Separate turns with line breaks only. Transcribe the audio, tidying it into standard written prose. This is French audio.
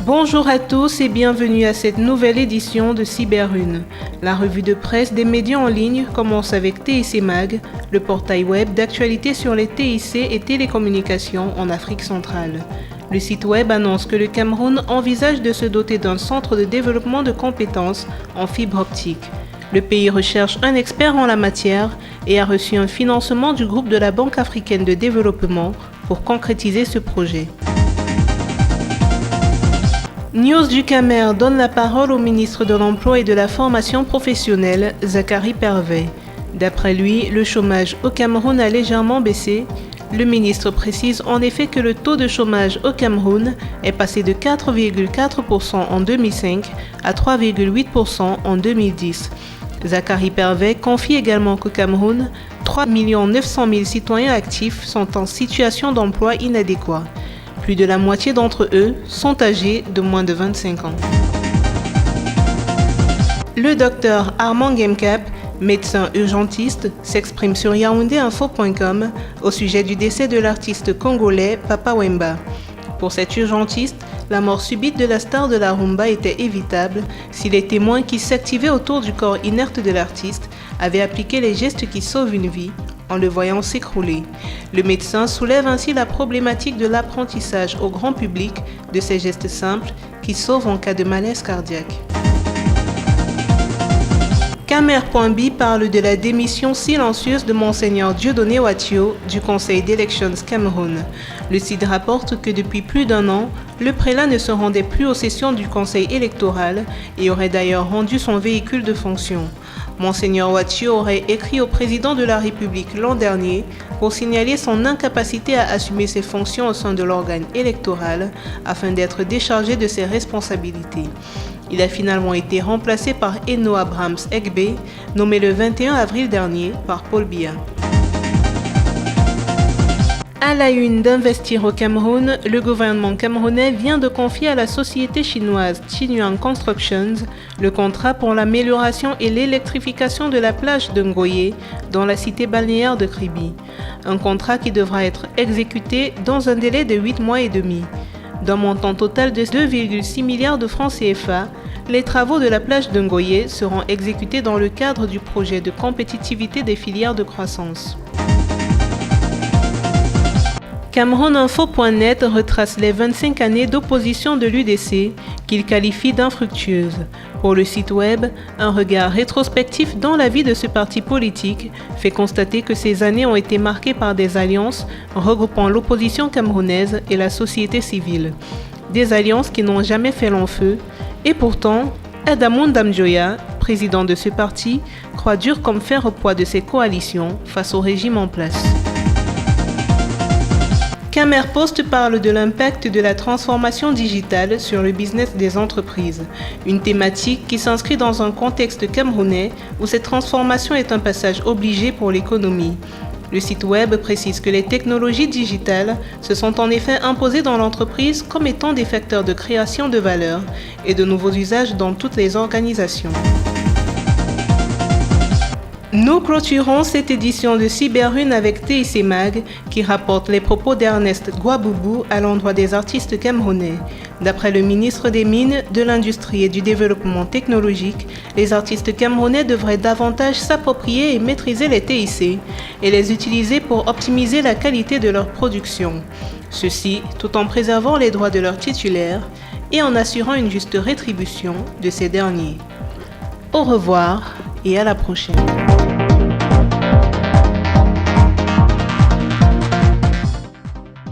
Bonjour à tous et bienvenue à cette nouvelle édition de Cyberune. La revue de presse des médias en ligne commence avec TIC Mag, le portail web d'actualité sur les TIC et télécommunications en Afrique centrale. Le site web annonce que le Cameroun envisage de se doter d'un centre de développement de compétences en fibre optique. Le pays recherche un expert en la matière et a reçu un financement du groupe de la Banque africaine de développement pour concrétiser ce projet. News du Camer donne la parole au ministre de l'Emploi et de la Formation professionnelle, Zachary Pervet. D'après lui, le chômage au Cameroun a légèrement baissé. Le ministre précise en effet que le taux de chômage au Cameroun est passé de 4,4% en 2005 à 3,8% en 2010. Zachary Pervet confie également qu'au Cameroun, 3 900 000 citoyens actifs sont en situation d'emploi inadéquat. Plus de la moitié d'entre eux sont âgés de moins de 25 ans. Le docteur Armand Gemkap, médecin urgentiste, s'exprime sur yaoundéinfo.com au sujet du décès de l'artiste congolais Papa Wemba. Pour cet urgentiste, la mort subite de la star de la rumba était évitable si les témoins qui s'activaient autour du corps inerte de l'artiste avaient appliqué les gestes qui sauvent une vie en le voyant s'écrouler. Le médecin soulève ainsi la problématique de l'apprentissage au grand public de ces gestes simples qui sauvent en cas de malaise cardiaque. Camer.bi parle de la démission silencieuse de Monseigneur Dieudonné Ouatio du Conseil d'Elections Cameroun. Le site rapporte que depuis plus d'un an, le prélat ne se rendait plus aux sessions du Conseil électoral et aurait d'ailleurs rendu son véhicule de fonction. Monseigneur Ouatio aurait écrit au président de la République l'an dernier pour signaler son incapacité à assumer ses fonctions au sein de l'organe électoral afin d'être déchargé de ses responsabilités. Il a finalement été remplacé par Eno Abrahams Egbe, nommé le 21 avril dernier par Paul Biya. À la une d'Investir au Cameroun, le gouvernement camerounais vient de confier à la société chinoise Qinyuan Constructions le contrat pour l'amélioration et l'électrification de la plage de Ngoye dans la cité balnéaire de Kribi. Un contrat qui devra être exécuté dans un délai de 8 mois et demi. D'un montant total de 2,6 milliards de francs CFA, les travaux de la plage de Ngoye seront exécutés dans le cadre du projet de compétitivité des filières de croissance. CamerounInfo.net retrace les 25 années d'opposition de l'UDC qu'il qualifie d'infructueuse. Pour le site web, un regard rétrospectif dans la vie de ce parti politique fait constater que ces années ont été marquées par des alliances regroupant l'opposition camerounaise et la société civile. Des alliances qui n'ont jamais fait long feu. Et pourtant, Edamon Damjoya, président de ce parti, croit dur comme fer au poids de ses coalitions face au régime en place. Camer Post parle de l'impact de la transformation digitale sur le business des entreprises, une thématique qui s'inscrit dans un contexte camerounais où cette transformation est un passage obligé pour l'économie. Le site web précise que les technologies digitales se sont en effet imposées dans l'entreprise comme étant des facteurs de création de valeur et de nouveaux usages dans toutes les organisations. Nous clôturons cette édition de Cyberune avec TIC Mag qui rapporte les propos d'Ernest Gouaboubou à l'endroit des artistes camerounais. D'après le ministre des Mines, de l'Industrie et du Développement technologique, les artistes camerounais devraient davantage s'approprier et maîtriser les TIC et les utiliser pour optimiser la qualité de leur production. Ceci tout en préservant les droits de leurs titulaires et en assurant une juste rétribution de ces derniers. Au revoir et à la prochaine.